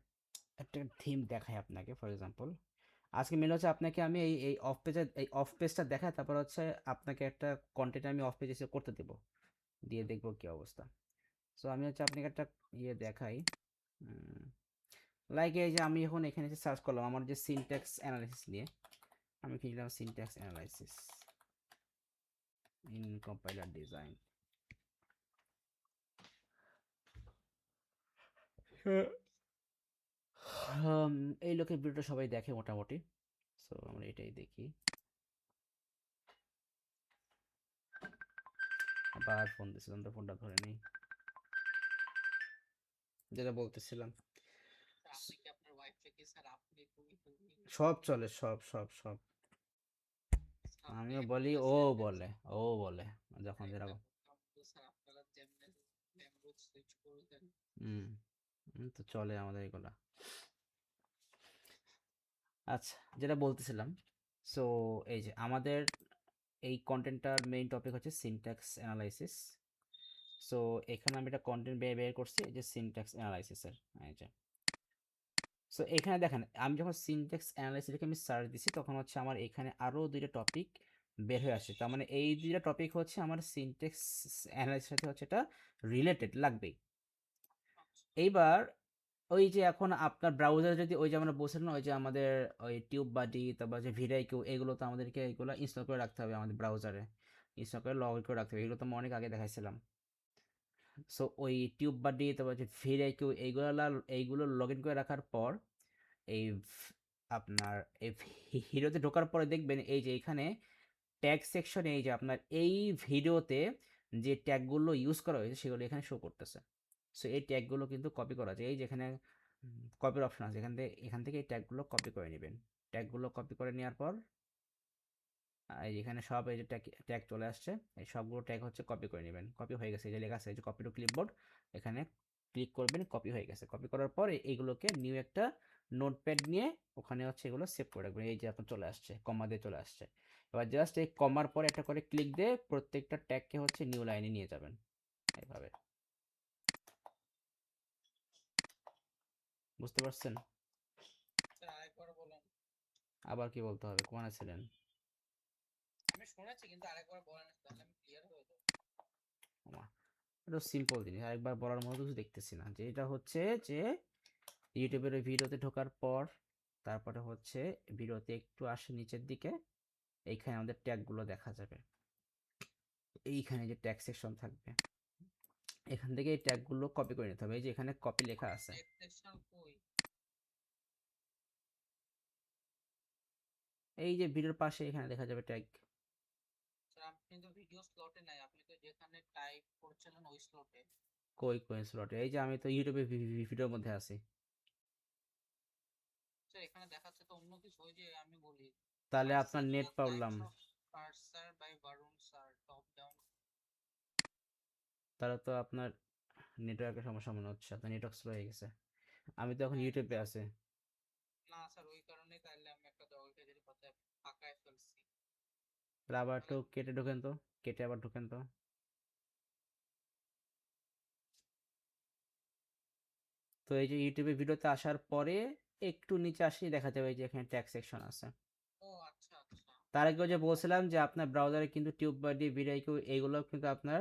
একটা থিম দেখাই আপনাকে, ফর এক্সাম্পল আজকে মেন হচ্ছে আপনাকে আমি এই অফ পেজটা দেখাই, তারপর হচ্ছে আপনাকে একটা কন্টেন্ট আমি অফ পেজ এসে করতে দেবো, দিয়ে দেখবো কি অবস্থা। সো আমি হচ্ছে আপনাকে একটা ইয়ে দেখাই, লাইক এই যে আমি এখন এখানে এসে সার্চ করলাম আমার যে সিনট্যাক্স অ্যানালাইসিস নিয়ে, আমি লিখলাম syntax analysis in compiler design. এই লোকের ভিডিওটা সবাই দেখে মোটামুটি, সো আমরা এটাই দেখি। আবার ফোন দিছিলাম তো ফোনটা ধরে নেই, যেটা বলতেছিলাম। স্যার আপনি কি আপনার ওয়াইফকে কি স্যার আপনি তুমি তুমি সব চলে, সব সব সব। স্যার আপনি আমিও বলি, একটা ও সেন্টেন্স বলে, ও বলে যখন একটা যেরকম। কথা বলবো স্যার আপনারা যেমন ল্যাঙ্গুয়েজ সুইচ করে দেন। হুম, তো চলে আমাদের এগুলা। আচ্ছা, যেটা বলতেছিলাম, সো এই যে আমাদের এই কন্টেন্টটার মেইন টপিক হচ্ছে সিনট্যাক্স অ্যানালাইসিস। সো এখানে আমি একটা কন্টেন্ট বের করছি, এই যে সিনট্যাক্স অ্যানালাইসিসের, এই যে। সো এখানে দেখেন আমি যখন সিনট্যাক্স অ্যানালাইসিস লিখে আমি সার্চ দিছি, তখন হচ্ছে আমার এখানে আরও দুইটা টপিক বের হয়ে আসে। তার মানে এই দুইটা টপিক হচ্ছে আমার সিনট্যাক্স অ্যানালাইসিসের সাথে হচ্ছে এটা রিলেটেড লাগবেই। আচ্ছা এইবার ওই যে এখন আপনার ব্রাউজার যদি ওই যে আমরা বলছিলাম না, ওই যে আমাদের ওই টিউব বাডি, তারপর যে ভিডাইকিউ, এগুলো তো আমাদেরকে এগুলো ইনস্টল করে রাখতে হবে আমাদের ব্রাউজারে, ইনস্টল করে লগ ইন করে রাখতে হবে। এগুলো তো আমি অনেক আগে দেখাইছিলাম। সো ওই টিউব বাডি, তারপর যে ভিডাইকিউ, এইগুলো লগ ইন করে রাখার পর এই আপনার এই হিরোতে ঢোকার পরে দেখবেন এই যে এখানে ট্যাগ সেকশনে এই যে আপনার এই ভিডিওতে যে ট্যাগগুলো ইউজ করা হয়েছে সেগুলো এখানে শো করতেছে। সো এই ট্যাগগুলো কিন্তু কপি করা যায়, এই যেখানে কপির অপশন আছে, এখান থেকে এই ট্যাগগুলো কপি করে নেবেন। ট্যাগগুলো কপি করে নেওয়ার পর এই যে এখানে সব এই যে ট্যাগ ট্যাগ চলে আসছে, এই সবগুলো ট্যাগ হচ্ছে কপি করে নেবেন। কপি হয়ে গেছে, এই যে লেখা আছে এই যে কপি টু ক্লিপবোর্ড, এখানে ক্লিক করবেন, কপি হয়ে গেছে। কপি করার পর এইগুলোকে নিউ একটা নোটপ্যাড নিয়ে ওখানে হচ্ছে এগুলো সেভ করে রাখবেন। এই যে আপনার চলে আসছে, কমা দিয়ে চলে আসছে। এবার জাস্ট এই কমার পরে একটা করে ক্লিক দিয়ে প্রত্যেকটা ট্যাগকে হচ্ছে নিউ লাইনে নিয়ে যাবেন এইভাবে। বুঝতে পারছেন? স্যার আরেকবার বলেন। আবার কি বলতে হবে, কোন ছিলেন? আমি শুনেছি কিন্তু আরেকবার বলেন তাহলে আমি ক্লিয়ার হয়ে যাবো। এটা সিম্পল জিনিস, আরেকবার বলার মতো কিছু দেখতেছি না। যে এটা হচ্ছে যে ইউটিউবের ওই ভিডিওতে ঢোকার পর তারপরে হচ্ছে ভিডিওতে একটু আসে নিচের দিকে, এইখানে আমাদের ট্যাগগুলো দেখা যাবে। এইখানে যে ট্যাগ সেকশন থাকবে, এখান থেকে এই ট্যাগগুলো কপি করে নিতে হবে। এই যে এখানে কপি লেখা আছে, টেক্সট সেকশন কই? এই যে ভিডিওর পাশে এখানে দেখা যাবে ট্যাগ। স্যার আপনি তো ভিডিও স্লটে নাই, আপনি তো যেখানে টাইপ করছিলেন ওই স্লটে। কই কোন স্লটে? এই যে আমি তো ইউটিউবে ভিডিওর মধ্যে আছি। স্যার এখানে দেখাচ্ছে তো অন্য কিছু, ওই যে আমি বলি তাহলে আপনার parsing net the problem. Types of parser by Barun sir top down. তাহলে তো আপনার নেটওয়ার্কের সমস্যা মনে হচ্ছে, আপনার নেটওয়ার্ক স্লো হয়ে গেছে। আমি তো এখন হ্যাঁ ইউটিউবে আছি। না স্যার ওই কারণেই তাইলে আমি একটা দলকে যদি কথায় ফাঁকায় ফেলছি। তাহলে আবার তাহলে একটু কেটে ঢোকেন তো, কেটে আবার ঢোকেন তো। তো এই যে ইউটিউবে ভিডিওতে আসার পরে একটু নিচে আসলেই দেখা যাবে এই যে এখানে ট্যাগ সেকশন আছে। ও আচ্ছা আচ্ছা। তার আগে যে বলছিলাম যে আপনার ব্রাউজারে কিন্তু টিউব বা ডি ভিডিও এইগুলো কিন্তু আপনার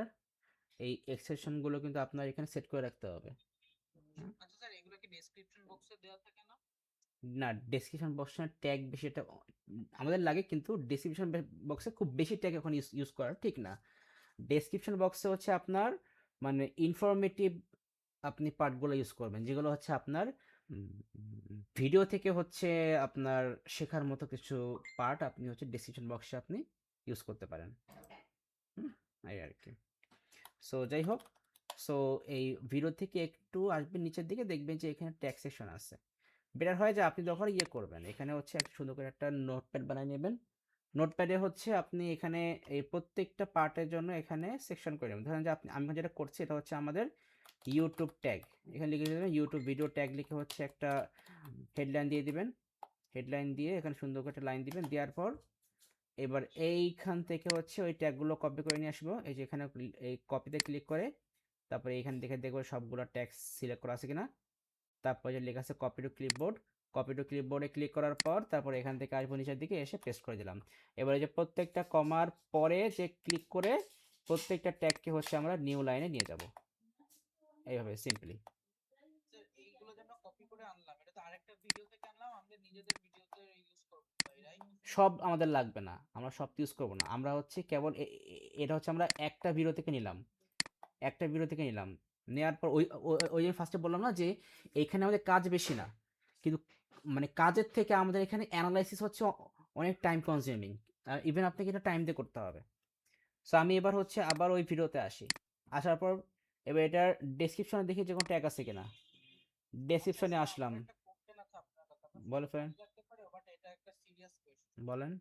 এই এক্সেপশন গুলো কিন্তু আপনার এখানে সেট করে রাখতে হবে। হুম? আচ্ছা স্যার এগুলো কি ডেসক্রিপশন বক্সে দেওয়া থাকে না? না, ডেসক্রিপশন বক্সে ট্যাগ বেশি এটা আমাদের লাগে, কিন্তু ডেসক্রিপশন বক্সে খুব বেশি ট্যাগ এখন ইউজ ইউজ করা ঠিক না। ডেসক্রিপশন বক্সে হচ্ছে আপনার মানে ইনফরমেটিভ আপনি পার্টগুলো ইউজ করবেন, যেগুলো হচ্ছে আপনার ভিডিও থেকে হচ্ছে আপনার শেখার মতো কিছু পার্ট আপনি হচ্ছে ডেসক্রিপশন বক্সে আপনি ইউজ করতে পারেন। হুম, এই আর কি। সো যাই হোক, সো এই ভিডিও থেকে একটু আসবেন নিচের দিকে, দেখবেন যে এখানে ট্যাগ সেকশন আছে। বেটার হয় যে আপনি যখন ইয়ে করবেন এখানে হচ্ছে একটা সুন্দর করে একটা নোটপ্যাড বানিয়ে নেবেন। নোটপ্যাডে হচ্ছে আপনি এখানে এই প্রত্যেকটা পার্টের জন্য এখানে সেকশন করে নেবেন। ধরেন যে আমি যেটা করছি এটা হচ্ছে আমাদের ইউটিউব ট্যাগ, এখানে লিখে দেবেন ইউটিউব ভিডিও ট্যাগ, লিখে হচ্ছে একটা হেডলাইন দিয়ে দিবেন। হেডলাইন দিয়ে এখানে সুন্দর করে একটা লাইন দিবেন, দেওয়ার পর এবার এইখান থেকে হচ্ছে ওই ট্যাগগুলো কপি করে নিয়ে আসবো। এই যে এখানে এই কপিতে ক্লিক করে তারপরে এইখান থেকে দেখবো সবগুলো ট্যাগ সিলেক্ট করা আছে কিনা। তারপর যে লেখা আছে copy to clipboard, copy to ক্লিপবোর্ডে ক্লিক করার পর তারপর এখান থেকে আসবো নিচের দিকে এসে পেস্ট করে দিলাম। এবারে যে প্রত্যেকটা কমার পরে যে ক্লিক করে প্রত্যেকটা ট্যাগকে হচ্ছে আমরা নিউ লাইনে নিয়ে যাব, এইভাবে সিম্পলি। স্যার এইগুলো যে আমরা কপি করে আনলাম, এটা তো আরেকটা ভিডিও থেকে আনলাম, আমরা নিজেদের ভিডিওতে ইউজ করব, রাইট? সব আমাদের লাগবে না, আমরা সব ইউজ করবো না, আমরা হচ্ছে কেবল এটা হচ্ছে আমরা একটা ভিডিও থেকে নিলাম, একটা ভিডিও থেকে নিলাম। নেওয়ার পর ওই যে ফার্স্টে বললাম না যে এইখানে আমাদের কাজ বেশি না, কিন্তু মানে কাজের থেকে আমাদের এখানে অ্যানালাইসিস হচ্ছে অনেক টাইম কনজিউমিং, ইভেন আপনাকে এটা টাইম দিয়ে করতে হবে। সো আমি এবার হচ্ছে আবার ওই ভিডিওতে আসি, আসার পর এবার এটার ডেসক্রিপশনে দেখি যে কোনো ট্যাগ আছে কিনা, আচ্ছা ডেসক্রিপশনে স্যার, আসলাম। আমার একটা কোশ্চেন আছে আপনার কাছে, আপনার বলে সামনে ফেলেন। ফানি লাগতে পারে, বাট এটা একটা সিরিয়াস কোশ্চেন। বলেন।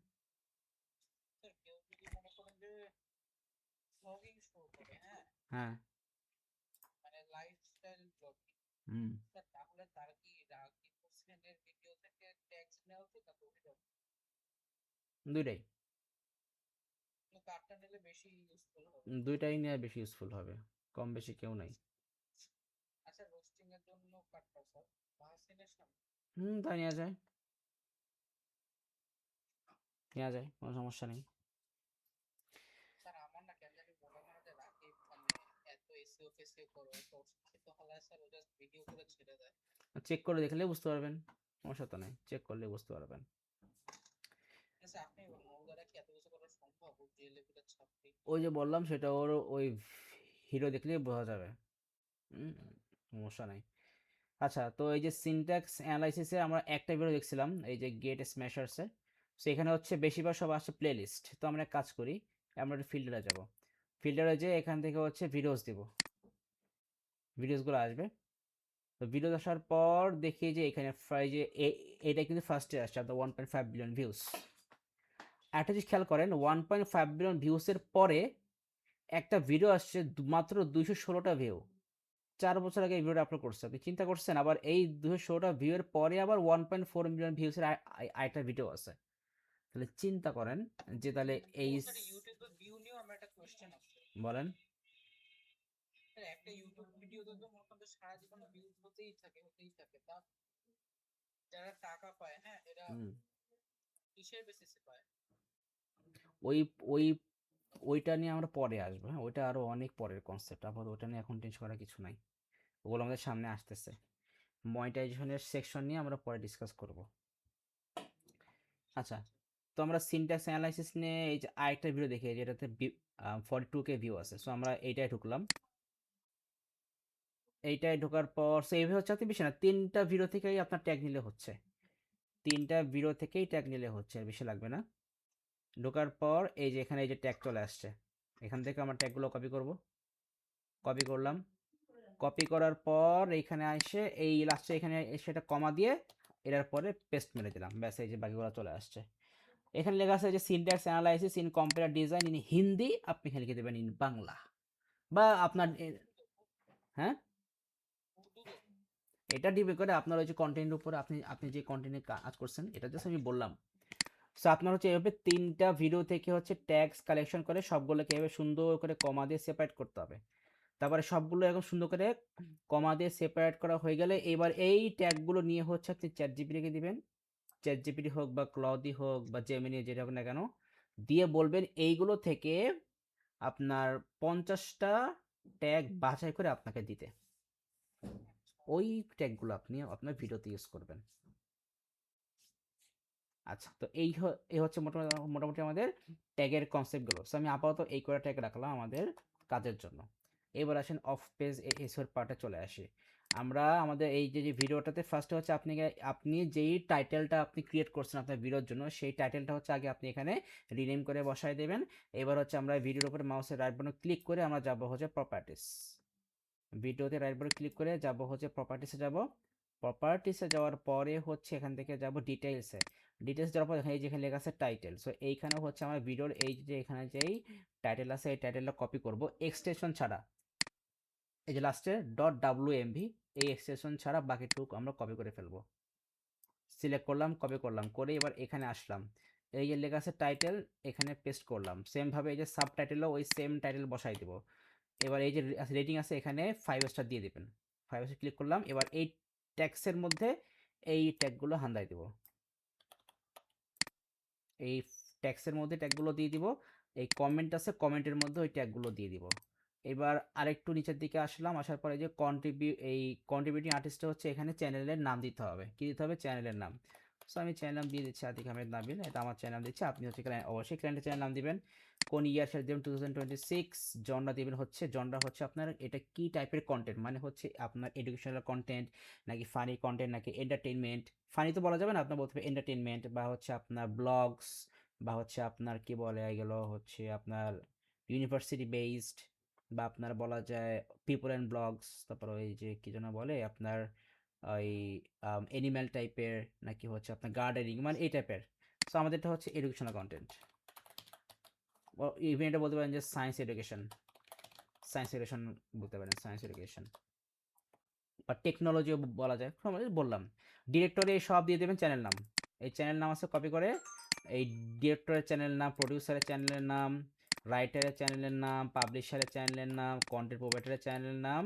স্যার কেউ যদি মনে করেন যে ব্লগিং শুরু করে, হ্যাঁ, হ্যাঁ। মানে লাইফস্টাইল ব্লগিং, হুম। স্যার তাহলে তার কি রাকিব হোসেনের ভিডিও থেকে ট্যাগস নেওয়া উচিত না অভিযোগ? দুইটাই। কারটা নিলে বেশি ইউজফুল হবে? দুইটাই নিয়ে বেশি ইউজফুল হবে, কম বেশি কেউ নাই। আচ্ছা, রোস্টিং এর জন্য কাটটা স্যার মাহসিনের সামনে। হুম, তাই নেওয়া যায়, নেওয়া যায়, কোনো সমস্যা নেই। স্যার আমার না কেন জানি মনে হয় যে রাকিব মানে এত এসিও ফেসিও করো, এত অশিক্ষিত হলে স্যার ও জাস্ট ভিডিও করে ছেড়ে দেয়। চেক করে দেখলে বুঝতে পারবেন, সমস্যা তো নাই, চেক করলে বুঝতে পারবেন। আচ্ছা আপনি বলুন, ও দ্বারা কি এত কিছু করা সম্ভব? ও যে লেভেলের ছাত্রী। ওই যে বললাম সেটা ওর ওই হিরো দেখলেই বোঝা যাবে। হুম, সমস্যা নাই। আচ্ছা, তো এই যে সিনট্যাক্স অ্যানালাইসিসে আমরা একটা ভিডিও দেখছিলাম, এই যে গেট স্ম্যাশার্সে। সো এখানে হচ্ছে বেশিরভাগ সব আসছে প্লে লিস্ট, তো আমরা এক কাজ করি, আমরা একটু ফিল্টারে যাব, ফিল্টারে যেয়ে এখান থেকে হচ্ছে ভিডিওস দিব, ভিডিওসগুলো আসবে। তো ভিডিও আসার পর দেখি যে এখানে যে এটা কিন্তু ফার্স্টে আসছে আপনার 1.5 বিলিয়ন ভিউজ। একটা জিনিস খেয়াল করেন, 1.5 বিলিয়ন ভিউসের পরে একটা ভিডিও আসছে মাত্র 216টা ভিউ। 4 বছর আগে এই ভিডিওটা আপলোড করছে, আপনি চিন্তা করছেন? আবার এই 216টা ভিউ এর পরে আবার 1.4 মিলিয়ন ভিউসের আরেকটা ভিডিও আছে, তাহলে চিন্তা করেন যে তাহলে ও এই স্যার ইউটিউবে ভিউ নিয়েও আমার একটা কোশ্চেন আছে। বলেন। স্যার একটা ইউটিউব ভিডিওতে তো মনে করেন সারা জীবন ভিউজ হতেই থাকে তা যারা টাকা পায়, হ্যাঁ, এরা হুম। কিসের বেসিসে পায়? ওই ওই ওইটা নিয়ে আমরা পরে আসবো, হ্যাঁ, ওইটা আরো অনেক পরের কনসেপ্ট, আপাতত ওটা নিয়ে এখন টেনশন করার কিছু নাই, ওগুলো আমাদের সামনে আসতেছে। মনিটাইজেশনের সেকশন নিয়ে আমরা পরে ডিসকাস করব। আচ্ছা, আচ্ছা। তো আমরা সিনট্যাক্স অ্যানালাইসিস নিয়ে এই যে আরেকটা ভিডিও দেখি যেটাতে 42K ভিউ আছে, সো আমরা এইটাই ঢুকলাম। এইটাই ঢোকার পর সো এইভাবে হচ্ছে, আপনি বেশি না, 3টা ভিডিও থেকেই আপনার ট্যাগ নিলে হচ্ছে, 3টা ভিডিও থেকেই ট্যাগ নিলে হচ্ছে, আর বেশি লাগবে না। ঢোকার পর এই যে এখানে এই যে ট্যাগ চলে আসছে, এখান থেকে আমরা ট্যাগগুলো কপি করব, কপি করলাম, কপি করার পর এইখানে এসে এই লাস্টে এখানে এসে এটা কমা দিয়ে এটার পরে পেস্ট মেরে দিলাম, ব্যাস এই যে বাকিগুলো চলে আসছে। এখানে লেখা আছে যে syntax analysis in computer design in Hindi, আপনি এখানে লিখে দেবেন ইন বাংলা, বা আপনার হ্যাঁ, উর্দু তো? এটা ডিপেন্ড করে আপনার ওই যে কন্টেন্টের উপরে, আপনি আপনি যে কন্টেন্টে কাজ করছেন, এটা জাস্ট আমি বললাম। সো আপনার হচ্ছে এভাবে 3টা ভিডিও থেকে হচ্ছে ট্যাগস কালেকশন করে সবগুলোকে এভাবে সুন্দর করে কমা দিয়ে সেপারেট করতে হবে। তারপরে সবগুলো এরকম সুন্দর করে কমা দিয়ে সেপারেট করা হয়ে গেলে এবার এই ট্যাগগুলো নিয়ে হচ্ছে আপনি চ্যাট জিপিটিকে দিবেন, চ্যাট জিপিটি হোক বা ক্লদি হোক বা জেমিনি যেটা হোক না কেন, দিয়ে বলবেন এইগুলো থেকে আপনার 50টা ট্যাগ বাছাই করে আপনাকে দিতে, ওই ট্যাগগুলো আপনি আপনার ভিডিওতে ইউজ করবেন। আচ্ছা, তো এই হচ্ছে মোটামুটি মোটামুটি আমাদের ট্যাগের কনসেপ্টগুলো। সো আমি আপাতত এই কয়টা ট্যাগ রাখলাম আমাদের কাজের জন্য। এবার আসেন অফ পেজ এসওর পার্টে চলে আসি। আমরা আমাদের এই যে ভিডিওটাতে ফার্স্টে হচ্ছে আপনি যেই টাইটেলটা আপনি ক্রিয়েট করছেন আপনার ভিডিওর জন্য, সেই টাইটেলটা হচ্ছে আগে আপনি এখানে রিনেম করে বসায় দেবেন। এবার হচ্ছে আমরা ভিডিওর উপরে মাউসের রাইট বাটন ক্লিক করে আমরা যাব হচ্ছে প্রপার্টিস, ভিডিওতে রাইট বাটন ক্লিক করে যাব হচ্ছে প্রপার্টিসে যাব। প্রপার্টিসে যাওয়ার পরে হচ্ছে এখান থেকে যাব ডিটেইলসে, ডিটেইলস যাওয়ার পর এখানে যেখানে লেখা আছে টাইটেল, সো এইখানে হচ্ছে আমার ভিডিওর এই যে এখানে যেই টাইটেল আছে এই টাইটেলটা কপি করব এক্সটেনশন ছাড়া, এই যে লাস্টে .wmv, এই এক্সটেনশন ছাড়া বাকিটুকু আমরা কপি করে ফেলবো। সিলেক্ট করলাম, কপি করলাম করে এবার এখানে আসলাম, এই যে লেখা আছে টাইটেল, এখানে পেস্ট করলাম, সেমভাবে এই যে সাব টাইটেলও ওই সেম টাইটেল বসাই দেবো। এবার এই যে রেটিং আছে এখানে 5 স্টার দিয়ে দেবেন, 5 স্টার ক্লিক করলাম। এবার এই ট্যাক্সের মধ্যে এই ট্যাগগুলো হান্দাই দিব, এই ট্যাক্সের মধ্যে ট্যাগগুলো দিয়ে দিব, এই কমেন্ট আছে কমেন্টের মধ্যে ওই ট্যাগগুলো দিয়ে দিব। এবার আরেকটু নিচের দিকে আসলাম, আসার পরে যে কন্ট্রিবিউটিং আর্টিস্টটা হচ্ছে এখানে চ্যানেলের নাম দিতে হবে, কি দিতে হবে, চ্যানেলের নাম। সো আমি চ্যানেল নাম দিয়ে দিচ্ছি আতিক আহমেদ নাবিল, এটা আমার চ্যানেল নাম দিচ্ছি। আপনি হচ্ছে অবশ্যই ক্লায়েন্টের চ্যানেল নাম দিবেন, কোন ইয়ার সেটা দেবেন 2026, জনরা দিবেন হচ্ছে, জনরা হচ্ছে আপনার এটা কি টাইপের কন্টেন্ট, মানে হচ্ছে আপনার এডুকেশনাল কন্টেন্ট নাকি ফানি কন্টেন্ট নাকি এন্টারটেইনমেন্ট। ফানি তো বলা যাবে না, আপনার বলতে হবে এন্টারটেইনমেন্ট বা হচ্ছে আপনার ব্লগস বা হচ্ছে আপনার কি বলে এগুলো হচ্ছে আপনার ইউনিভার্সিটি বেসড, বা আপনার বলা যায় পিপল অ্যান্ড ব্লগস, তারপর ওই যে কি যেন বলে আপনার ওই অ্যানিম্যাল টাইপের নাকি হচ্ছে আপনার গার্ডেনিং, মানে এই টাইপের। সো আমাদেরটা হচ্ছে এডুকেশনাল কন্টেন্ট, ইভেন এটা বলতে পারেন যে সায়েন্স এডুকেশন, সায়েন্স এডুকেশন বলতে পারেন, সায়েন্স এডুকেশন বা টেকনোলজিও বলা যায়, বললাম। ডিরেক্টরে সব দিয়ে দেবেন চ্যানেল নাম, এই চ্যানেল নাম আছে কপি করে এই ডিরেক্টরের চ্যানেল নাম, প্রডিউসারের চ্যানেলের নাম, রাইটারের চ্যানেলের নাম, পাবলিশারের চ্যানেলের নাম, কন্টেন্ট প্রোভাইডারের চ্যানেলের নাম,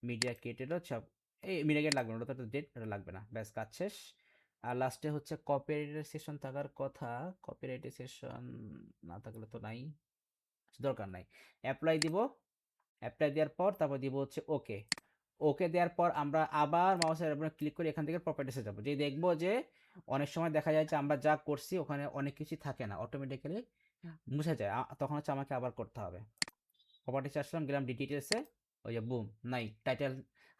মিডিয়া ক্রিয়েটেরও সব, এই মিডিয়া ক্রিয়েট লাগবে না, ওটা তো ডেট, ওটা লাগবে না, ব্যাস কাজ শেষ। আর লাস্টে হচ্ছে কপিরাইটের সেশন থাকার কথা, কপিরাইটের সেশন না থাকলে তো নাই, দরকার নাই। অ্যাপ্লাই দিব, অ্যাপ্লাই দেওয়ার পর তারপর দিব হচ্ছে ওকে, ওকে দেওয়ার পর আমরা আবার মাউসের উপরে ক্লিক করে এখান থেকে প্রপার্টিসে যাবো, যে দেখবো যে অনেক সময় দেখা যায় যে আমরা যা করছি ওখানে অনেক কিছু থাকে না, অটোমেটিক্যালি মুছে যায়, তখন হচ্ছে আমাকে আবার করতে হবে। প্রপার্টিসে আসলাম, গেলাম ডিটেলসে, ওই যে বুম, নাই টাইটেল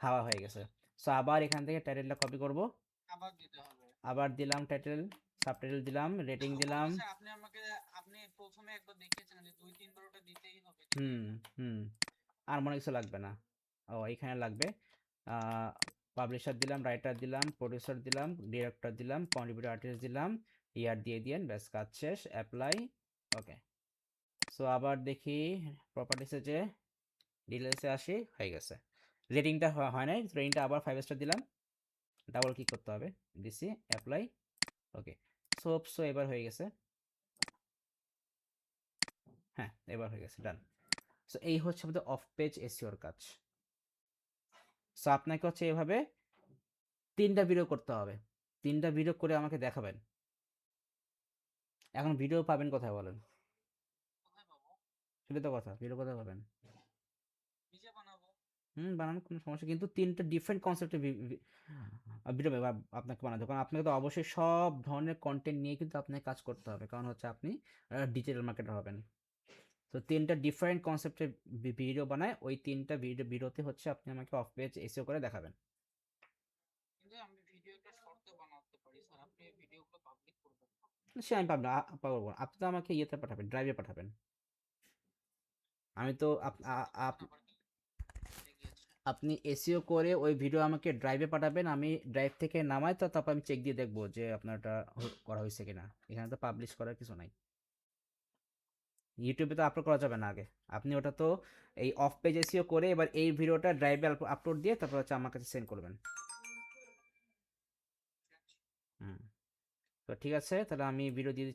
হাওয়া হয়ে গেছে। সো আবার এখান থেকে টাইটেলটা কপি করব, আবার দিতে হবে। আবার দিলাম টাইটেল, সাবটাইটেল দিলাম, রেটিং দিলাম। স্যার আপনি আমাকে, আপনি প্রথমে একবার দেখিয়েছিলেন যে 2-3 বার ওটা দিতেই হবে, হুম দিতেই হবে। হুম আর মনে কিছু লাগবে না, ও এখানে লাগবে পাবলিশার দিলাম, রাইটার দিলাম, প্রডিউসার দিলাম, ডিরেক্টর দিলাম, কন্ট্রিবিউটর আর্টিস্ট দিলাম, ইয়ার দিয়ে দিয়েন, ব্যাস কাজ শেষ, অ্যাপ্লাই, ওকে। সো আবার দেখি প্রপার্টিসে যে ডিটেলসে আসি, হয়ে গেছে। রেটিংটা হয় নাই, রেটিংটা আবার 5 স্টার দিলাম, ডাবল ক্লিক করতে হবে, দিছি, অ্যাপ্লাই, ওকে। সো এবার হয়ে গেছে, হ্যাঁ এবার হয়ে গেছে, ডান। সো এই হচ্ছে আমাদের অফ পেজ এসইওর কাজ। সো আপনাকে হচ্ছে এভাবে 3টা ভিডিও করতে হবে, 3টা ভিডিও করে আমাকে দেখাবেন। এখন ভিডিও পাবেন কোথায় বলেন, কোথায় পাবো? সেটা তো কথা, ভিডিও কোথায় পাবেন? নিজে বানাবো। বানানো কোনো সমস্যা, কিন্তু 3টা ডিফারেন্ট কনসেপ্টের ভিডিও আপনাকে বানাতে হবে, কারণ আপনাকে তো অবশ্যই সব ধরনের কন্টেন্ট নিয়ে কিন্তু আপনাকে কাজ করতে হবে, কারণ হচ্ছে আপনি ডিজিটাল মার্কেটার হবেন। তো 3টা ডিফারেন্ট কনসেপ্টের ভিডিও বানায়, ওই 3টা ভিডিওতে হচ্ছে আপনি আমাকে অফ পেজ এসিও করে দেখাবেন। কিন্তু আমি ভিডিও একটা শর্টে বানাতে পারি স্যার, আপনি এই ভিডিওগুলো পাবলিক করবেন না। সে আমি পাবো না, আপনি তো আমাকে ইয়েতে পাঠাবেন, ড্রাইভে পাঠাবেন। আমি তো তখন আবার কি হয়ে গিয়েছে? আপনি এসইও করে ওই ভিডিও আমাকে ড্রাইভে পাঠাবেন, আমি ড্রাইভ থেকে নামাই, তো তারপর আমি চেক দিয়ে দেখবো যে আপনার ওটা করা হয়েছে কিনা। এখানে তো পাবলিশ করার কিছু নাই, ইউটিউবে তো আপলোড করা যাবে না আগে। আপনি ওটা তো এই অফ পেজ এসইও করে এবার এই ভিডিওটা ড্রাইভে আপলোড দিয়ে তারপর হচ্ছে আমার কাছে সেন্ড করবেন। হুম, তো ঠিক আছে, তাহলে আমি ভিডিও দিয়ে